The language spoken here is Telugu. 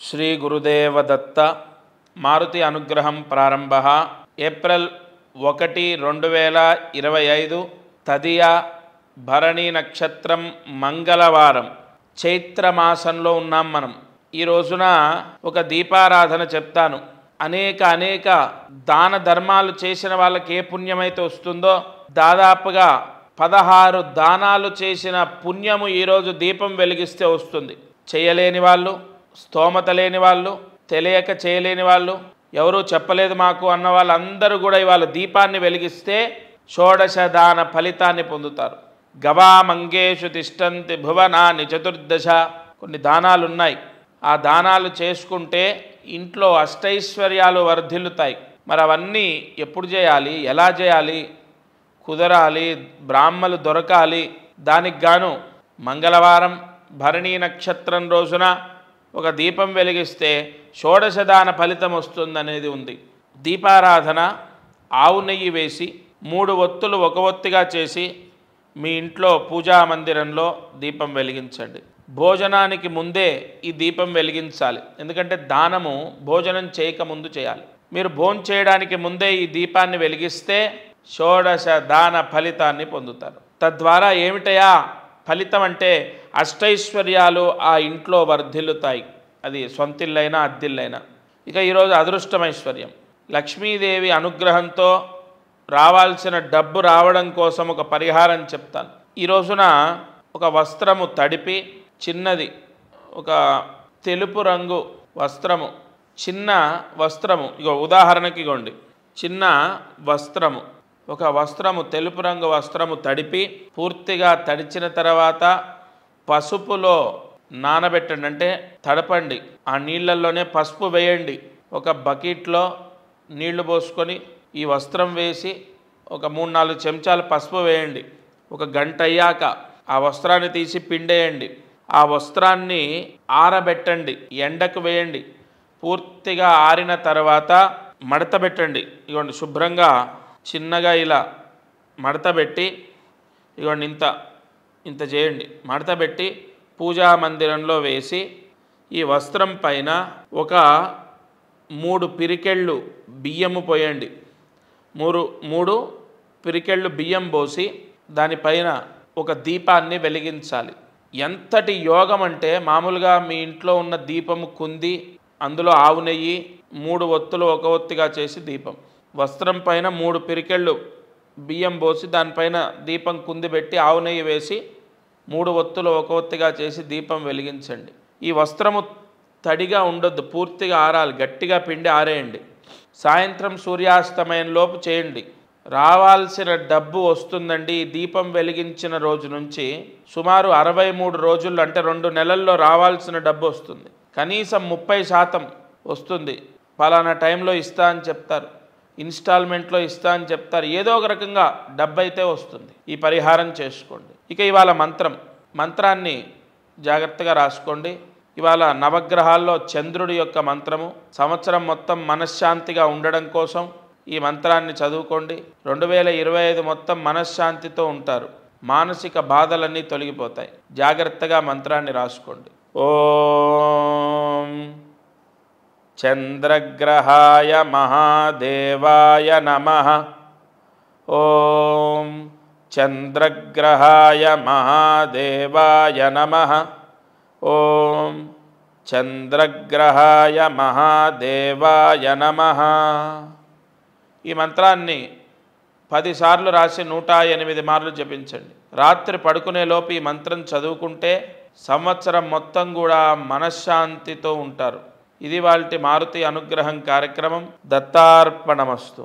శ్రీ గురుదేవ దత్త మారుతి అనుగ్రహం ప్రారంభ ఏప్రిల్ 1, 2025 తదియ భరణి నక్షత్రం మంగళవారం చైత్రమాసంలో ఉన్నాం మనం. ఈ రోజున ఒక దీపారాధన చెప్తాను. అనేక దాన ధర్మాలు చేసిన వాళ్ళకి ఏ పుణ్యమైతే వస్తుందో దాదాపుగా 16 దానాలు చేసిన పుణ్యము ఈరోజు దీపం వెలిగిస్తే వస్తుంది. చేయలేని వాళ్ళు, స్తోమత లేని వాళ్ళు, తెలియక చేయలేని వాళ్ళు, ఎవరూ చెప్పలేదు మాకు అన్న వాళ్ళందరూ కూడా ఇవాళ దీపాన్ని వెలిగిస్తే షోడశ దాన ఫలితాన్ని పొందుతారు. గవా మంగేషు తిష్టంతి భువనాని చతుర్దశ. కొన్ని దానాలు ఉన్నాయి. ఆ దానాలు చేసుకుంటే ఇంట్లో అష్టైశ్వర్యాలు వర్ధిల్లుతాయి. మరి అవన్నీ ఎప్పుడు చేయాలి, ఎలా చేయాలి, కుదరాలి, బ్రాహ్మలు దొరకాలి. దానికి గాను మంగళవారం భరణి నక్షత్రం రోజున ఒక దీపం వెలిగిస్తే షోడశదాన ఫలితం వస్తుందనేది ఉంది. దీపారాధన ఆవు నెయ్యి వేసి 3 ఒత్తులు ఒక ఒత్తిగా చేసి మీ ఇంట్లో పూజా మందిరంలో దీపం వెలిగించండి. భోజనానికి ముందే ఈ దీపం వెలిగించాలి. ఎందుకంటే దానము భోజనం చేయకముందు చేయాలి. మీరు భోజనం చేయడానికి ముందే ఈ దీపాన్ని వెలిగిస్తే షోడశ దాన ఫలితాన్ని పొందుతారు. తద్వారా ఏమిటయా ఫలితం అంటే అష్టైశ్వర్యాలు ఆ ఇంట్లో వర్ధిల్లుతాయి. అది సొంతిల్లైనా అద్దిల్లైనా. ఇక ఈరోజు అదృష్టమైశ్వర్యం, లక్ష్మీదేవి అనుగ్రహంతో రావాల్సిన డబ్బు రావడం కోసం ఒక పరిహారం చెప్తాను. ఈ రోజున ఒక వస్త్రము తడిపి, చిన్నది ఒక తెలుపు రంగు వస్త్రము, చిన్న వస్త్రము, ఉదాహరణకి ఇగోండి, చిన్న వస్త్రము, ఒక వస్త్రము తెలుపు రంగు వస్త్రము తడిపి, పూర్తిగా తడిచిన తర్వాత పసుపులో నానబెట్టండి. అంటే తడపండి. ఆ నీళ్ళల్లోనే పసుపు వేయండి. ఒక బకెట్లో నీళ్లు పోసుకొని ఈ వస్త్రం వేసి ఒక 3-4 చెంచాలు పసుపు వేయండి. ఒక గంట అయ్యాక ఆ వస్త్రాన్ని తీసి పిండేయండి. ఆ వస్త్రాన్ని ఆరబెట్టండి, ఎండకు వేయండి. పూర్తిగా ఆరిన తర్వాత మడత పెట్టండి. ఇగోండి శుభ్రంగా చిన్నగా ఇలా మడత పెట్టి, ఇగోండి ఇంత చేయండి. మడత పెట్టి పూజా మందిరంలో వేసి ఈ వస్త్రం పైన ఒక 3 పిరికెళ్ళు బియ్యము పోయండి. 3 పిరికెళ్ళు బియ్యం పోసి దానిపైన ఒక దీపాన్ని వెలిగించాలి. ఎంతటి యోగం అంటే, మామూలుగా మీ ఇంట్లో ఉన్న దీపము కుంది, అందులో ఆవు నెయ్యి 3 ఒత్తులు ఒక ఒత్తిగా చేసి దీపం, వస్త్రం పైన 3 పిరికెళ్ళు బియ్యం పోసి దానిపైన దీపం కుంది పెట్టి ఆవు నెయ్యి వేసి 3 ఒత్తులు ఒక ఒత్తిగా చేసి దీపం వెలిగించండి. ఈ వస్త్రము తడిగా ఉండొద్దు, పూర్తిగా ఆరాలి. గట్టిగా పిండి ఆరేయండి. సాయంత్రం సూర్యాస్తమయం లోపు చేయండి. రావాల్సిన డబ్బు వస్తుందండి. ఈ దీపం వెలిగించిన రోజు నుంచి సుమారు 63 రోజుల్లో, అంటే 2 నెలల్లో రావాల్సిన డబ్బు వస్తుంది. కనీసం 30% వస్తుంది. పలానా టైంలో ఇస్తా అని చెప్తారు, ఇన్స్టాల్మెంట్లో ఇస్తా అని చెప్తారు. ఏదో ఒక రకంగా డబ్బు అయితే వస్తుంది. ఈ పరిహారం చేసుకోండి. ఇక ఇవాళ మంత్రాన్ని జాగ్రత్తగా రాసుకోండి. ఇవాళ నవగ్రహాల్లో చంద్రుడి యొక్క మంత్రము. సంవత్సరం మొత్తం మనశ్శాంతిగా ఉండడం కోసం ఈ మంత్రాన్ని చదువుకోండి. 2025 మొత్తం మనశ్శాంతితో ఉంటారు. మానసిక బాధలన్నీ తొలగిపోతాయి. జాగ్రత్తగా మంత్రాన్ని రాసుకోండి. ఓం చంద్రగ్రహాయ మహాదేవాయ నమః. ఓం చంద్రగ్రహాయ మహాదేవాయ నమః. ఓం చంద్రగ్రహాయ మహాదేవాయ నమః. ఈ మంత్రాన్ని 10 సార్లు రాసి 108 మార్లు జపించండి. రాత్రి పడుకునేలోపు ఈ మంత్రం చదువుకుంటే సంవత్సరం మొత్తం కూడా మనశ్శాంతితో ఉంటారు. ఇది వాళ్ళ మారుతి అనుగ్రహం కార్యక్రమం. దత్తార్పణమస్తు.